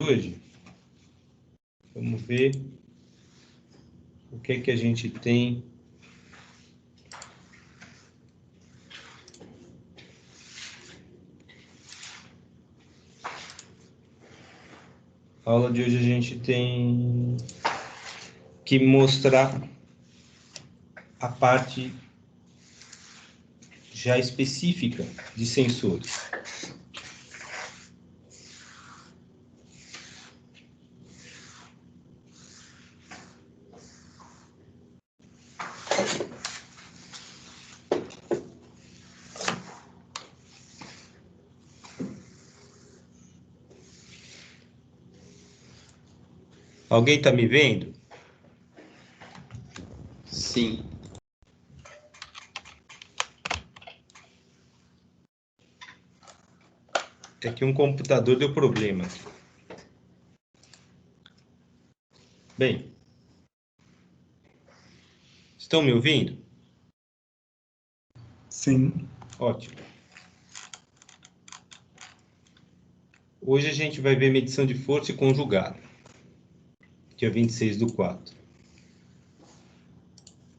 hoje, vamos ver o que é que a gente tem. A aula de hoje a gente tem que mostrar a parte já específica de sensores. Alguém está me vendo? Sim. É que um computador deu problema. Bem, estão me ouvindo? Sim. Ótimo. Hoje a gente vai ver medição de força e conjugada, dia 26/4.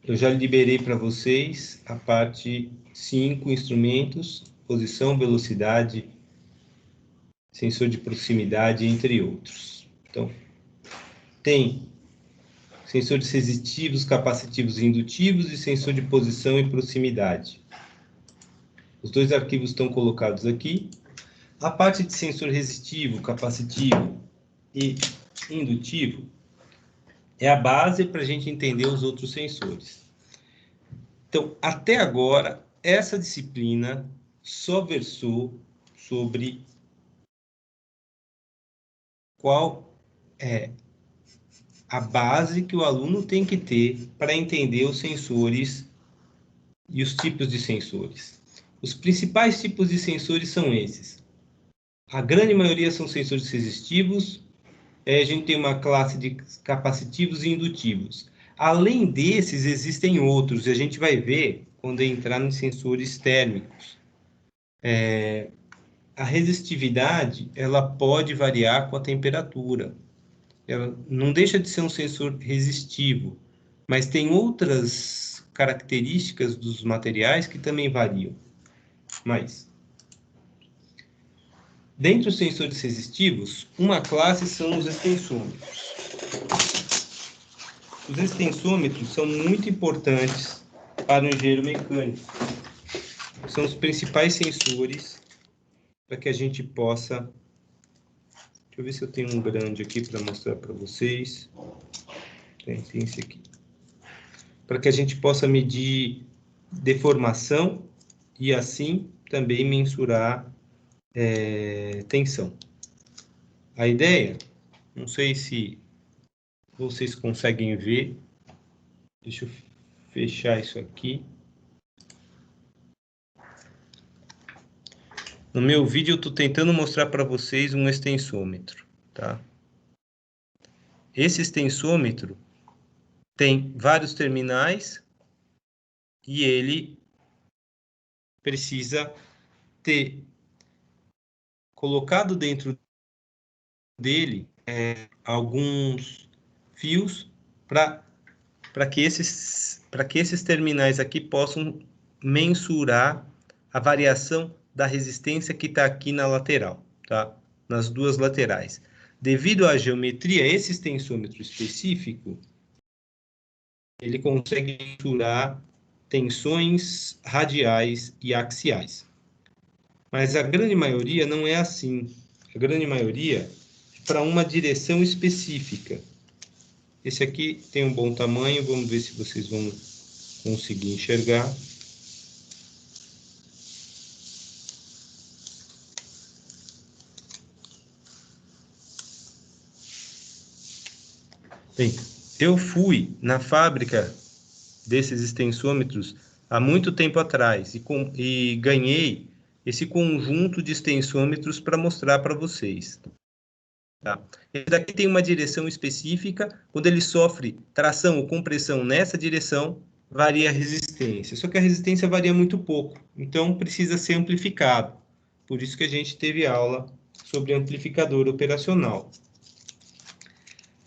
Eu já liberei para vocês a parte 5, instrumentos, posição, velocidade, sensor de proximidade, entre outros. Então, tem sensores resistivos, capacitivos e indutivos e sensor de posição e proximidade. Os dois arquivos estão colocados aqui. A parte de sensor resistivo, capacitivo e indutivo é a base para a gente entender os outros sensores. Então, até agora, essa disciplina só versou sobre qual é a base que o aluno tem que ter para entender os sensores e os tipos de sensores. Os principais tipos de sensores são esses. A grande maioria são sensores resistivos. A gente tem uma classe de capacitivos e indutivos. Além desses, existem outros, e a gente vai ver quando entrar nos sensores térmicos. A resistividade, ela pode variar com a temperatura. Ela não deixa de ser um sensor resistivo, mas tem outras características dos materiais que também variam. Mas, dentre os sensores resistivos, uma classe são os extensômetros. Os extensômetros são muito importantes para o engenheiro mecânico. São os principais sensores para que a gente possa... Deixa eu ver se eu tenho um grande aqui para mostrar para vocês. Tem esse aqui. Para que a gente possa medir deformação e assim também mensurar tensão. A ideia, não sei se vocês conseguem ver, deixa eu fechar isso aqui. No meu vídeo eu estou tentando mostrar para vocês um extensômetro, tá? Esse extensômetro tem vários terminais e ele precisa ter colocado dentro dele alguns fios para que esses terminais aqui possam mensurar a variação da resistência que está aqui na lateral, tá? Nas duas laterais. Devido à geometria, esse extensômetro específico, ele consegue mensurar tensões radiais e axiais. Mas a grande maioria não é assim. A grande maioria é para uma direção específica. Esse aqui tem um bom tamanho, vamos ver se vocês vão conseguir enxergar. Bem, eu fui na fábrica desses extensômetros há muito tempo atrás e ganhei esse conjunto de extensômetros para mostrar para vocês. Tá? Esse daqui tem uma direção específica, quando ele sofre tração ou compressão nessa direção, varia a resistência. Só que a resistência varia muito pouco, então precisa ser amplificado. Por isso que a gente teve aula sobre amplificador operacional.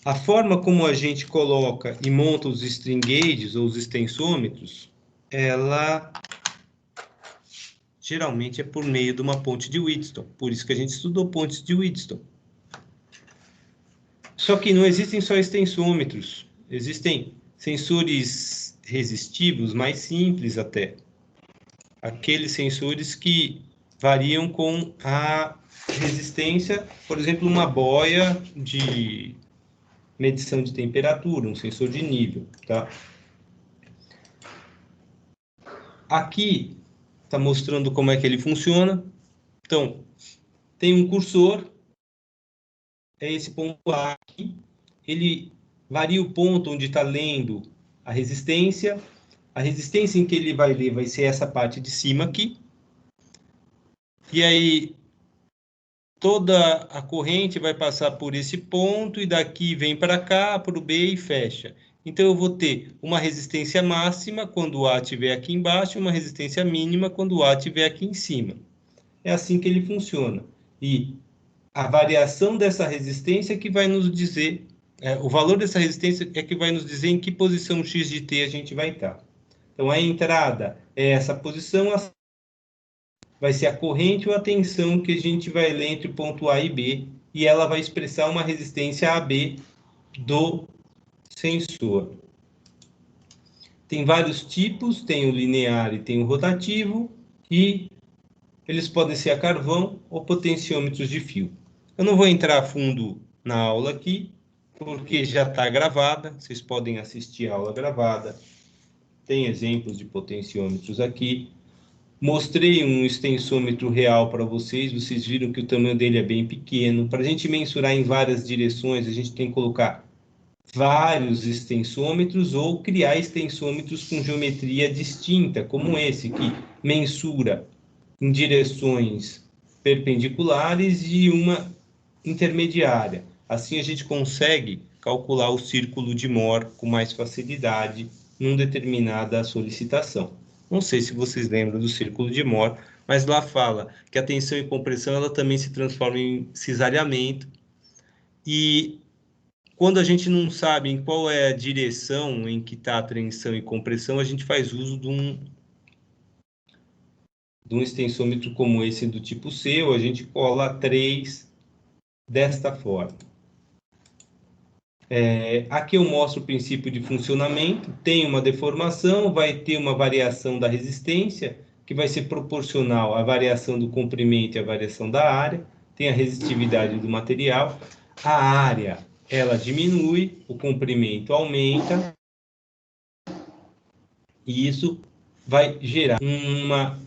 A forma como a gente coloca e monta os string gauges ou os extensômetros, ela geralmente é por meio de uma ponte de Wheatstone. Por isso que a gente estudou pontes de Wheatstone. Só que não existem só extensômetros. Existem sensores resistivos mais simples até. Aqueles sensores que variam com a resistência, por exemplo, uma boia de medição de temperatura, um sensor de nível, tá? Aqui está mostrando como é que ele funciona. Então, tem um cursor, é esse ponto A aqui, ele varia o ponto onde está lendo a resistência em que ele vai ler vai ser essa parte de cima aqui, e aí toda a corrente vai passar por esse ponto, e daqui vem para cá, para o B e fecha. Então, eu vou ter uma resistência máxima quando o A estiver aqui embaixo, e uma resistência mínima quando o A estiver aqui em cima. É assim que ele funciona. E a variação dessa resistência que vai nos dizer, o valor dessa resistência é que vai nos dizer em que posição x de t a gente vai estar. Então, a entrada é essa posição, vai ser a corrente ou a tensão que a gente vai ler entre o ponto A e B, e ela vai expressar uma resistência AB do sensor. Tem vários tipos, tem o linear e tem o rotativo, e eles podem ser a carvão ou potenciômetros de fio. Eu não vou entrar a fundo na aula aqui, porque já está gravada, vocês podem assistir a aula gravada. Tem exemplos de potenciômetros aqui. Mostrei um extensômetro real para vocês, vocês viram que o tamanho dele é bem pequeno. Para a gente mensurar em várias direções, a gente tem que colocar vários extensômetros ou criar extensômetros com geometria distinta, como esse, que mensura em direções perpendiculares e uma intermediária. Assim a gente consegue calcular o círculo de Mohr com mais facilidade numa determinada solicitação. Não sei se vocês lembram do círculo de Mohr, mas lá fala que a tensão e compressão ela também se transforma em cisalhamento, e quando a gente não sabe em qual é a direção em que está a tensão e compressão, a gente faz uso de um extensômetro como esse do tipo C, ou a gente cola 3 desta forma. Aqui eu mostro o princípio de funcionamento. Tem uma deformação, vai ter uma variação da resistência, que vai ser proporcional à variação do comprimento e à variação da área. Tem a resistividade do material. A área, ela diminui, o comprimento aumenta, e isso vai gerar uma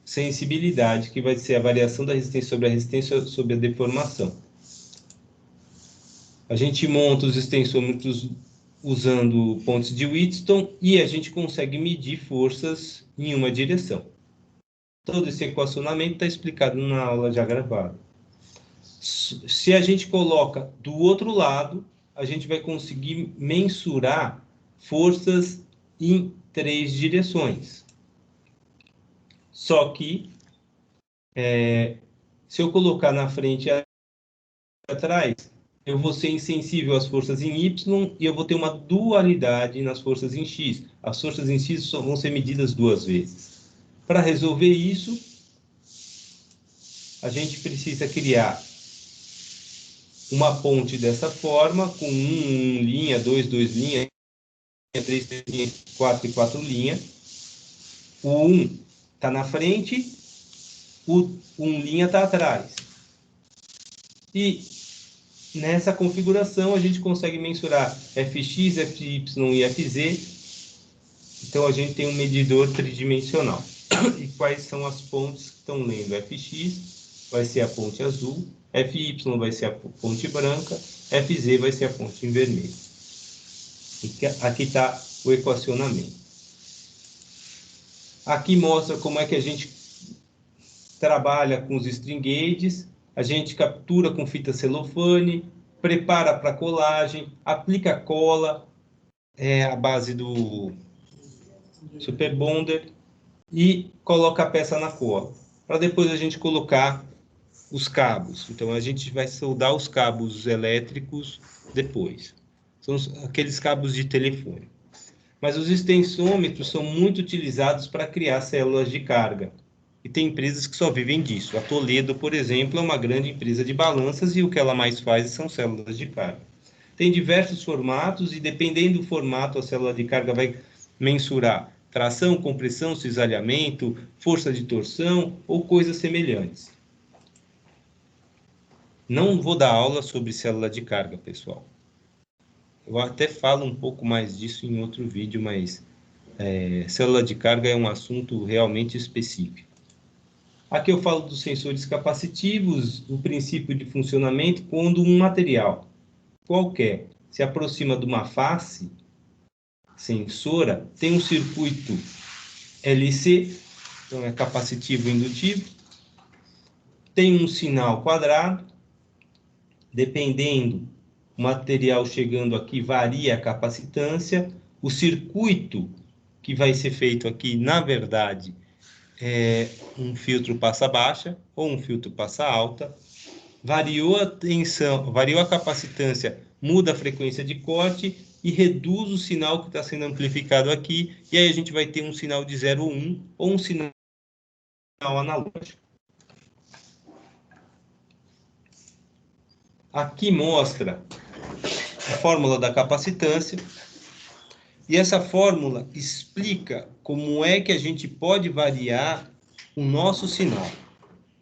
sensibilidade, que vai ser a variação da resistência sobre a deformação. A gente monta os extensômetros usando pontes de Wheatstone e a gente consegue medir forças em uma direção. Todo esse equacionamento está explicado na aula já gravada. Se a gente coloca do outro lado, a gente vai conseguir mensurar forças em 3 direções. Só que, se eu colocar na frente e atrás, eu vou ser insensível às forças em Y e eu vou ter uma dualidade nas forças em X. As forças em X só vão ser medidas 2 vezes. Para resolver isso, a gente precisa criar uma ponte dessa forma, com 1 linha, 2 linha, 3 linha, 4 e 4 linha. O 1 está na frente, o 1 linha está atrás. E nessa configuração, a gente consegue mensurar Fx, Fy e Fz. Então, a gente tem um medidor tridimensional. E quais são as pontes que estão lendo? Fx vai ser a ponte azul, Fy vai ser a ponte branca, Fz vai ser a ponte em vermelho. E aqui está o equacionamento. Aqui mostra como é que a gente trabalha com os string gauges. A gente captura com fita celofane, prepara para colagem, aplica cola, a base do Super Bonder, e coloca a peça na cola, para depois a gente colocar os cabos. Então, a gente vai soldar os cabos elétricos depois. São aqueles cabos de telefone. Mas os extensômetros são muito utilizados para criar células de carga. E tem empresas que só vivem disso. A Toledo, por exemplo, é uma grande empresa de balanças e o que ela mais faz são células de carga. Tem diversos formatos e, dependendo do formato, a célula de carga vai mensurar tração, compressão, cisalhamento, força de torção ou coisas semelhantes. Não vou dar aula sobre célula de carga, pessoal. Eu até falo um pouco mais disso em outro vídeo, mas célula de carga é um assunto realmente específico. Aqui eu falo dos sensores capacitivos, o princípio de funcionamento, quando um material qualquer se aproxima de uma face sensora, tem um circuito LC, então é capacitivo indutivo, tem um sinal quadrado, dependendo o material chegando aqui, varia a capacitância, o circuito que vai ser feito aqui, na verdade, é um filtro passa baixa ou um filtro passa alta, variou a tensão, variou a capacitância, muda a frequência de corte e reduz o sinal que está sendo amplificado aqui, e aí a gente vai ter um sinal de 0 ou 1, ou um sinal analógico. Aqui mostra a fórmula da capacitância, e essa fórmula explica como é que a gente pode variar o nosso sinal.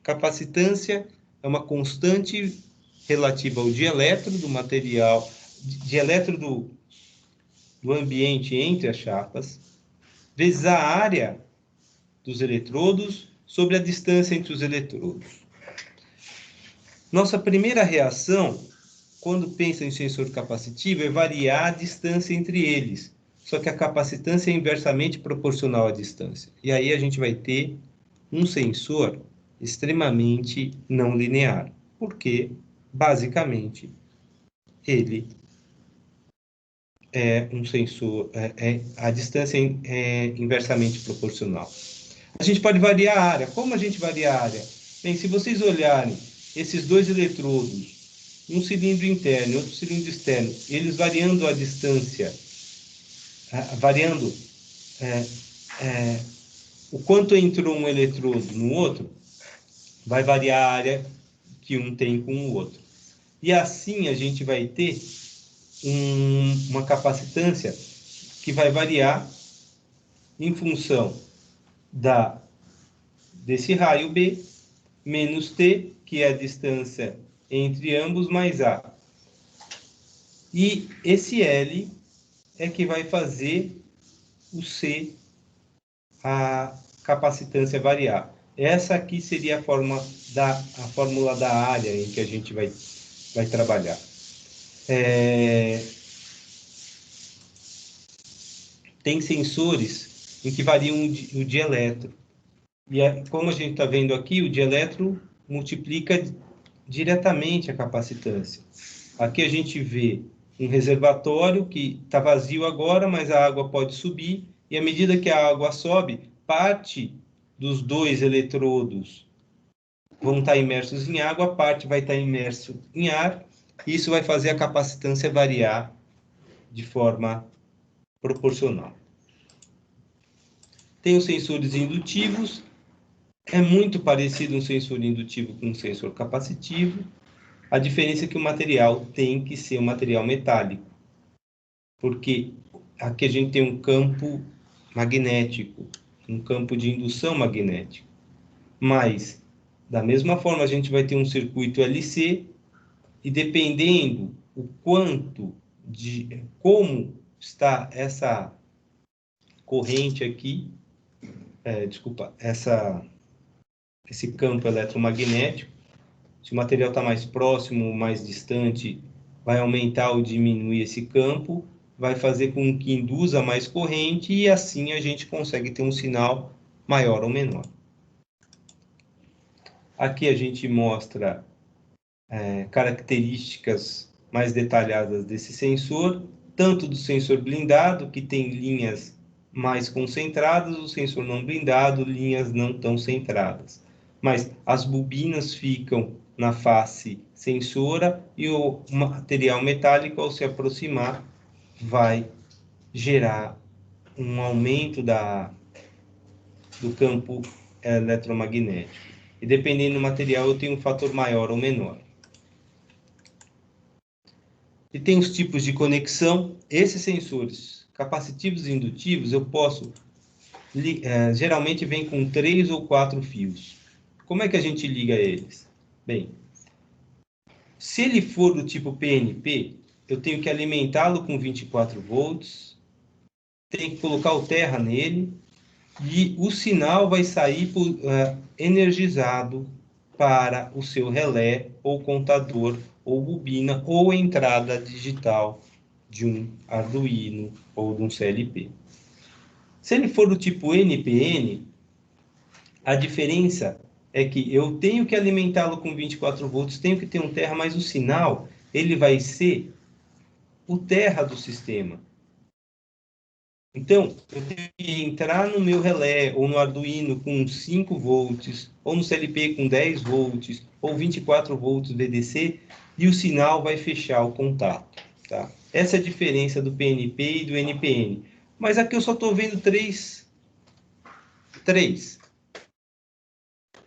Capacitância é uma constante relativa ao dieletro do material, dieletro do ambiente entre as chapas, vezes a área dos eletrodos sobre a distância entre os eletrodos. Nossa primeira reação, quando pensa em sensor capacitivo, é variar a distância entre eles. Só que a capacitância é inversamente proporcional à distância. E aí a gente vai ter um sensor extremamente não linear, porque, basicamente, ele é um sensor, a distância é inversamente proporcional. A gente pode variar a área. Como a gente varia a área? Bem, se vocês olharem esses dois eletrodos, um cilindro interno e outro cilindro externo, eles variando a distância, variando o quanto entrou um eletrodo no outro, vai variar a área que um tem com o outro. E assim a gente vai ter uma capacitância que vai variar em função desse raio B menos T, que é a distância entre ambos, mais A. E esse L é que vai fazer o C, a capacitância variar. Essa aqui seria a fórmula da área em que a gente vai trabalhar. Tem sensores em que variam o dieletro. E como a gente está vendo aqui, o dieletro multiplica diretamente a capacitância. Aqui a gente vê um reservatório que está vazio agora, mas a água pode subir, e à medida que a água sobe, parte dos dois eletrodos vão estar imersos em água, parte vai estar imerso em ar, e isso vai fazer a capacitância variar de forma proporcional. Tem os sensores indutivos, é muito parecido um sensor indutivo com um sensor capacitivo. A diferença é que o material tem que ser um material metálico, porque aqui a gente tem um campo magnético, um campo de indução magnética. Mas, da mesma forma, a gente vai ter um circuito LC, e dependendo o quanto como está essa corrente aqui, esse campo eletromagnético, se o material está mais próximo ou mais distante, vai aumentar ou diminuir esse campo, vai fazer com que induza mais corrente e assim a gente consegue ter um sinal maior ou menor. Aqui a gente mostra características mais detalhadas desse sensor, tanto do sensor blindado, que tem linhas mais concentradas, o sensor não blindado, linhas não tão centradas. mas as bobinas ficam na face sensora e o material metálico, ao se aproximar, vai gerar um aumento do campo eletromagnético. E dependendo do material, eu tenho um fator maior ou menor. E tem os tipos de conexão. Esses sensores capacitivos e indutivos, eu posso... geralmente vem com 3 ou 4 fios. Como é que a gente liga eles? Bem, se ele for do tipo PNP, eu tenho que alimentá-lo com 24 volts, tenho que colocar o terra nele, e o sinal vai sair energizado para o seu relé, ou contador, ou bobina, ou entrada digital de um Arduino ou de um CLP. Se ele for do tipo NPN, a diferença é que eu tenho que alimentá-lo com 24 volts, tenho que ter um terra, mas o sinal ele vai ser o terra do sistema. Então, eu tenho que entrar no meu relé, ou no Arduino com 5 volts, ou no CLP com 10 volts, ou 24 volts VDC, e o sinal vai fechar o contato. Tá? Essa é a diferença do PNP e do NPN. Mas aqui eu só estou vendo três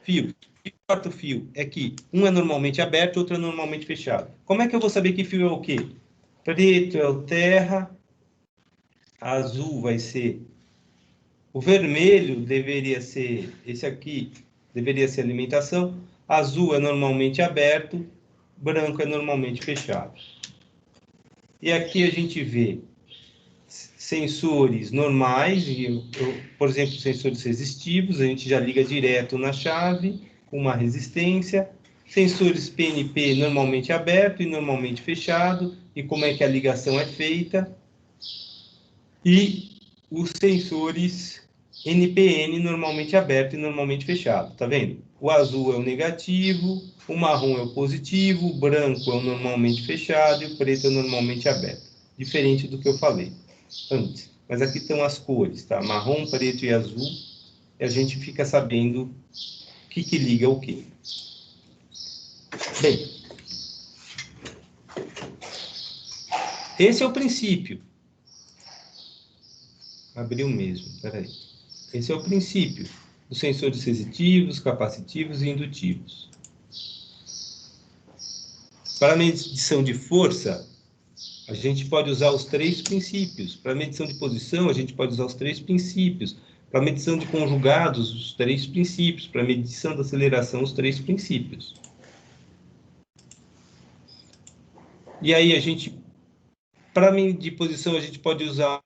fios. E o quarto fio é que um é normalmente aberto, outro é normalmente fechado. Como é que eu vou saber que fio é o quê? Preto é o terra, azul vai ser... O vermelho deveria ser, esse aqui, deveria ser alimentação. Azul é normalmente aberto, branco é normalmente fechado. E aqui a gente vê sensores normais, por exemplo, sensores resistivos, a gente já liga direto na chave, com uma resistência. Sensores PNP normalmente aberto e normalmente fechado, e como é que a ligação é feita. E os sensores NPN normalmente aberto e normalmente fechado, tá vendo? O azul é o negativo, o marrom é o positivo, o branco é o normalmente fechado e o preto é o normalmente aberto. Diferente do que eu falei antes. Mas aqui estão as cores, tá? Marrom, preto e azul. E a gente fica sabendo o que liga o que. Bem, esse é o princípio. Abriu mesmo, peraí. Esse é o princípio dos sensores sensitivos, capacitivos e indutivos. Para a medição de força, a gente pode usar os 3 princípios. Para a medição de posição, a gente pode usar os 3 princípios. Para a medição de conjugados, os 3 princípios. Para a medição da aceleração, os 3 princípios. E aí, para medir posição, a gente pode usar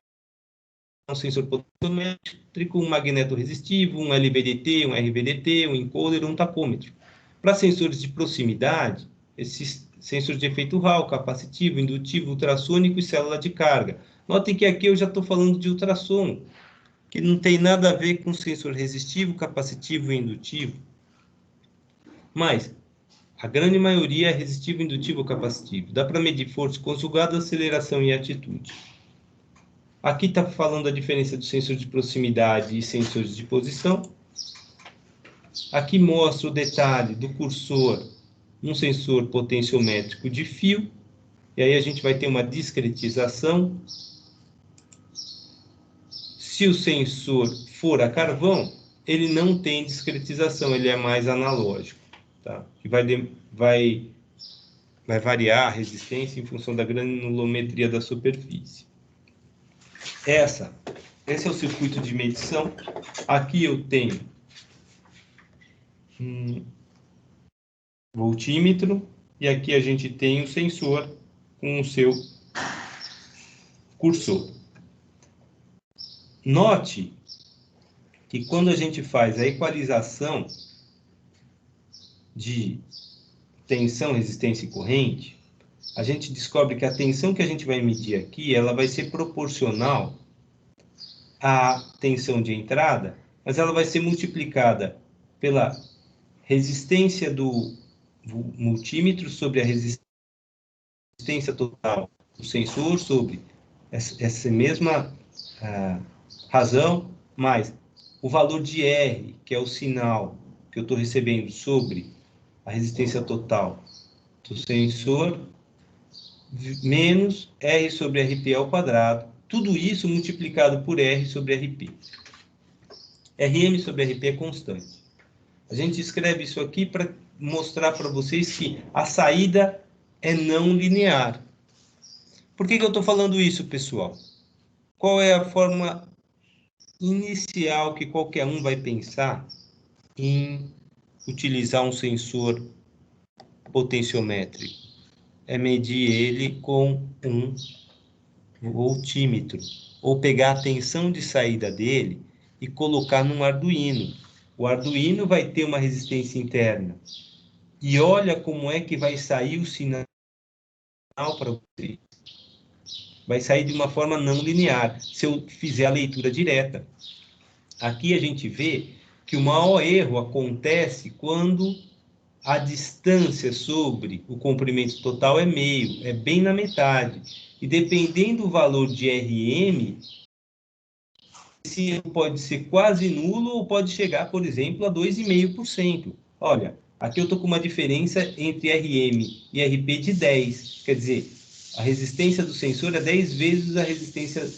um sensor potentiométrico, um magneto resistivo, um LVDT, um RVDT, um encoder, um tacômetro. Para sensores de proximidade, esses sensores de efeito Hall, capacitivo, indutivo, ultrassônico e célula de carga. Notem que aqui eu já estou falando de ultrassom, que não tem nada a ver com sensor resistivo, capacitivo e indutivo. Mas a grande maioria é resistivo, indutivo ou capacitivo. Dá para medir força conjugada, aceleração e atitude. Aqui está falando a diferença do sensor de proximidade e sensores de posição. Aqui mostra o detalhe do cursor num sensor potenciométrico de fio. E aí a gente vai ter uma discretização. Se o sensor for a carvão, ele não tem discretização, ele é mais analógico. Tá? Que vai variar a resistência em função da granulometria da superfície. Esse é o circuito de medição. Aqui eu tenho um voltímetro e aqui a gente tem o sensor com o seu cursor. Note que quando a gente faz a equalização de tensão, resistência e corrente, a gente descobre que a tensão que a gente vai medir aqui, ela vai ser proporcional à tensão de entrada, mas ela vai ser multiplicada pela resistência do multímetro sobre a resistência total do sensor sobre essa mesma razão, mais o valor de R, que é o sinal que eu estou recebendo sobre a resistência total do sensor, menos R sobre RP ao quadrado, tudo isso multiplicado por R sobre RP. Rm sobre RP é constante. A gente escreve isso aqui para mostrar para vocês que a saída é não linear. Por que eu estou falando isso, pessoal? Qual é a forma inicial que qualquer um vai pensar em utilizar um sensor potenciométrico? É medir ele com um voltímetro, ou pegar a tensão de saída dele e colocar num Arduino. O Arduino vai ter uma resistência interna. E olha como é que vai sair o sinal para você. Vai sair de uma forma não linear, se eu fizer a leitura direta. Aqui a gente vê que o maior erro acontece quando a distância sobre o comprimento total é meio, é bem na metade. E dependendo do valor de Rm, esse erro pode ser quase nulo ou pode chegar, por exemplo, a 2,5%. Olha, aqui eu estou com uma diferença entre Rm e Rp de 10. Quer dizer, a resistência do sensor é 10 vezes a resistência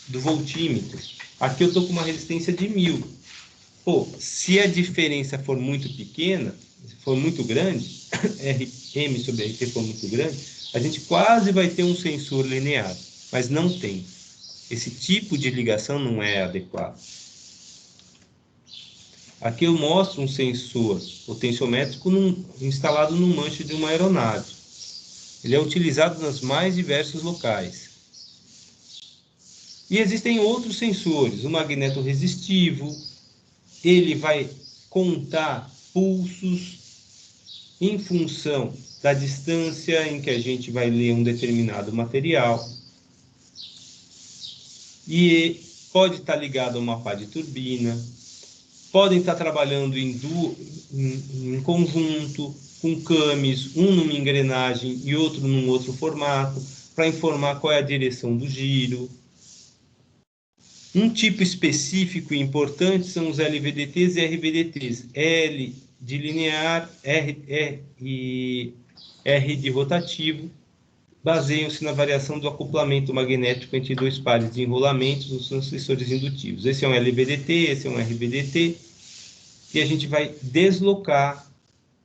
do voltímetro. Aqui eu estou com uma resistência de 1000. Pô, se a diferença for muito pequena, for muito grande, Rm sobre Rp for muito grande, a gente quase vai ter um sensor linear, mas não tem. Esse tipo de ligação não é adequado. Aqui eu mostro um sensor potenciométrico instalado no manche de uma aeronave. Ele é utilizado nos mais diversos locais. E existem outros sensores, o magneto resistivo, ele vai contar pulsos em função da distância em que a gente vai ler um determinado material. E pode estar ligado a uma pá de turbina, podem estar trabalhando em conjunto, com cames, um numa engrenagem e outro num outro formato, para informar qual é a direção do giro. Um tipo específico e importante são os LVDTs e RVDTs. L de linear, R de rotativo, baseiam-se na variação do acoplamento magnético entre dois pares de enrolamentos nos transistores indutivos. Esse é um LVDT, esse é um RVDT, e a gente vai deslocar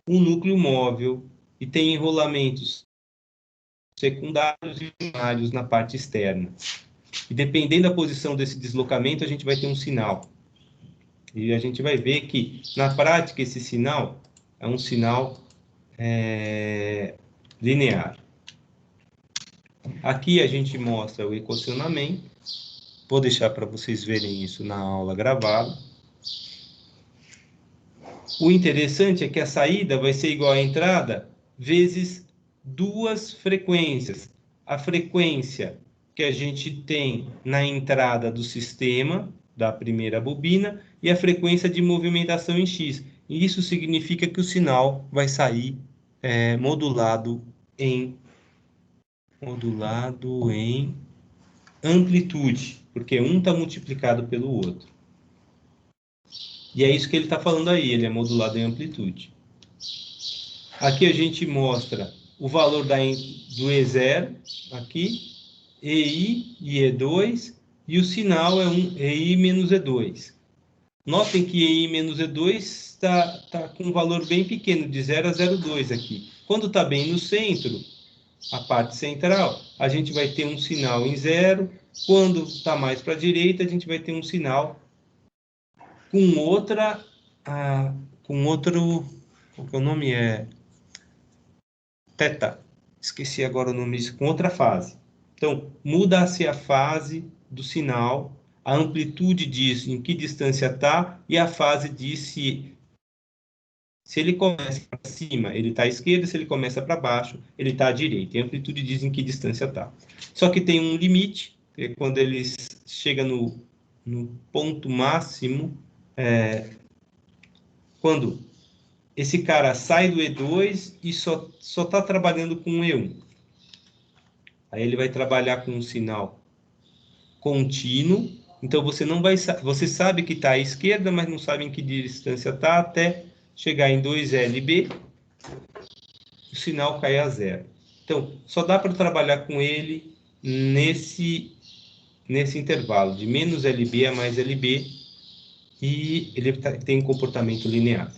um núcleo móvel e tem enrolamentos secundários e primários na parte externa. E dependendo da posição desse deslocamento, a gente vai ter um sinal. E a gente vai ver que, na prática, esse sinal é um sinal linear. Aqui a gente mostra o equacionamento. Vou deixar para vocês verem isso na aula gravada. O interessante é que a saída vai ser igual à entrada vezes duas frequências. A frequência que a gente tem na entrada do sistema, da primeira bobina, e a frequência de movimentação em X. E isso significa que o sinal vai sair modulado em amplitude, porque um está multiplicado pelo outro. E é isso que ele está falando aí, ele é modulado em amplitude. Aqui a gente mostra o valor do E0, aqui, EI e E2, e o sinal é um EI menos E2. Notem que EI menos E2 está com um valor bem pequeno, de 0 a 0,2 aqui. Quando está bem no centro, a parte central, a gente vai ter um sinal em 0. Quando está mais para a direita, a gente vai ter um sinal com outro, qual que é o nome? Teta. Esqueci agora o nome disso, com outra fase. Então, muda-se a fase do sinal, a amplitude diz em que distância está, e a fase diz se ele começa para cima, ele está à esquerda, se ele começa para baixo, ele está à direita. E a amplitude diz em que distância está. Só que tem um limite, que é quando ele chega no ponto máximo, quando esse cara sai do E2 e só está trabalhando com o E1. Aí ele vai trabalhar com um sinal contínuo. Então você não vai, você sabe que está à esquerda, mas não sabe em que distância está até chegar em 2LB, o sinal cai a 0. Então, só dá para trabalhar com ele nesse intervalo, de menos LB a mais LB, e ele tem um comportamento linear.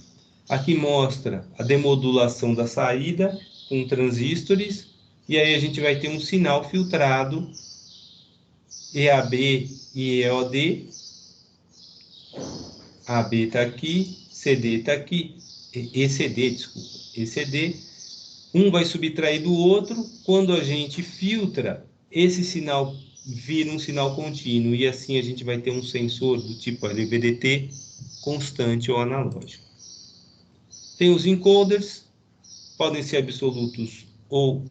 Aqui mostra a demodulação da saída com transistores, e aí a gente vai ter um sinal filtrado, EAB e EOD. AB está aqui, CD está aqui, ECD, desculpa, ECD. Um vai subtrair do outro. Quando a gente filtra, esse sinal vira um sinal contínuo, e assim a gente vai ter um sensor do tipo LVDT constante ou analógico. Tem os encoders, podem ser absolutos ou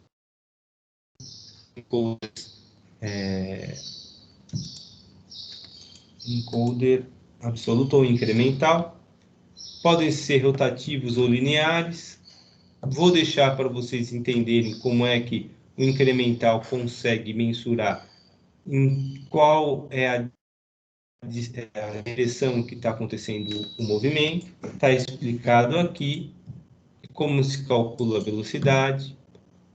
encoder absoluto ou incremental, podem ser rotativos ou lineares. Vou deixar para vocês entenderem como é que o incremental consegue mensurar em qual é a direção que está acontecendo o movimento. Está explicado aqui como se calcula a velocidade.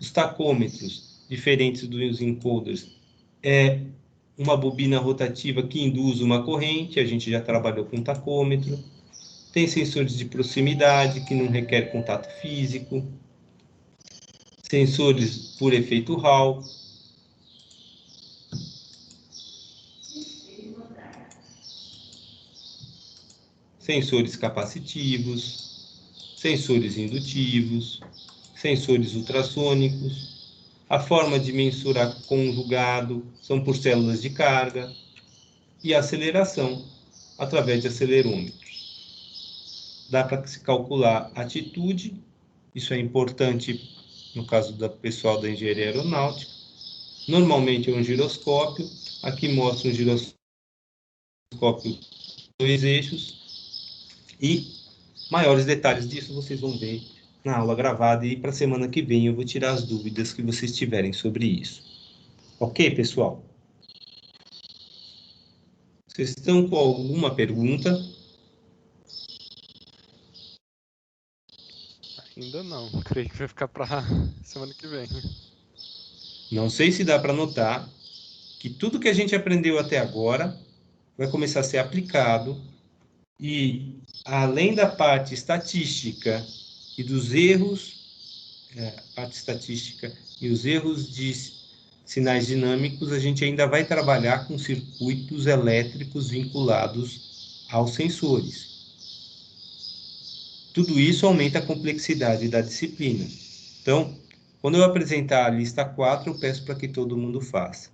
Os tacômetros, diferentes dos encoders, é uma bobina rotativa que induz uma corrente, a gente já trabalhou com tacômetro. Tem sensores de proximidade, que não requer contato físico. Sensores por efeito Hall. Sensores capacitivos. Sensores indutivos. Sensores ultrassônicos. A forma de mensurar conjugado são por células de carga. E a aceleração, através de acelerômetros. Dá para se calcular atitude. Isso é importante no caso do pessoal da engenharia aeronáutica. Normalmente é um giroscópio. Aqui mostra um giroscópio dois eixos, e maiores detalhes disso vocês vão ver na aula gravada, e para a semana que vem eu vou tirar as dúvidas que vocês tiverem sobre isso. Ok, pessoal? Vocês estão com alguma pergunta? Ainda não, creio que vai ficar para semana que vem. Não sei se dá para notar que tudo que a gente aprendeu até agora vai começar a ser aplicado, e além da parte estatística e dos erros, parte estatística e os erros de sinais dinâmicos, a gente ainda vai trabalhar com circuitos elétricos vinculados aos sensores. Tudo isso aumenta a complexidade da disciplina. Então, quando eu apresentar a lista 4, eu peço para que todo mundo faça.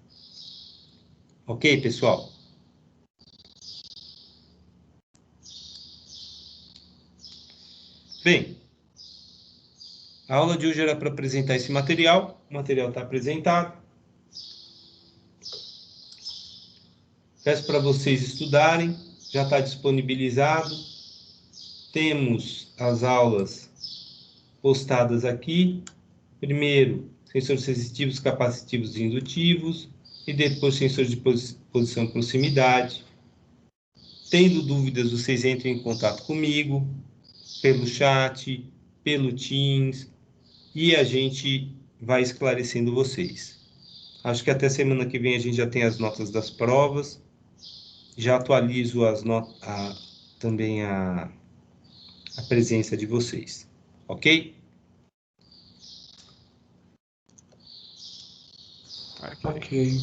Ok, pessoal? Bem, a aula de hoje era para apresentar esse material. O material está apresentado. Peço para vocês estudarem. Já está disponibilizado. Temos as aulas postadas aqui. Primeiro, sensores resistivos, capacitivos e indutivos. E depois, sensores de posição e proximidade. Tendo dúvidas, vocês entrem em contato comigo, pelo chat, pelo Teams, e a gente vai esclarecendo vocês. Acho que até semana que vem a gente já tem as notas das provas. Já atualizo também a presença de vocês. Ok? Ok.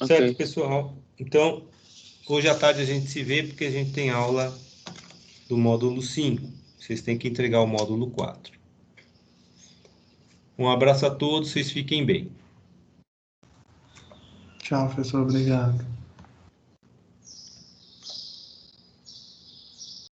Certo, pessoal? Então, hoje à tarde a gente se vê, porque a gente tem aula do módulo 5. Vocês têm que entregar o módulo 4. Um abraço a todos, vocês fiquem bem. Tchau, professor. Obrigado.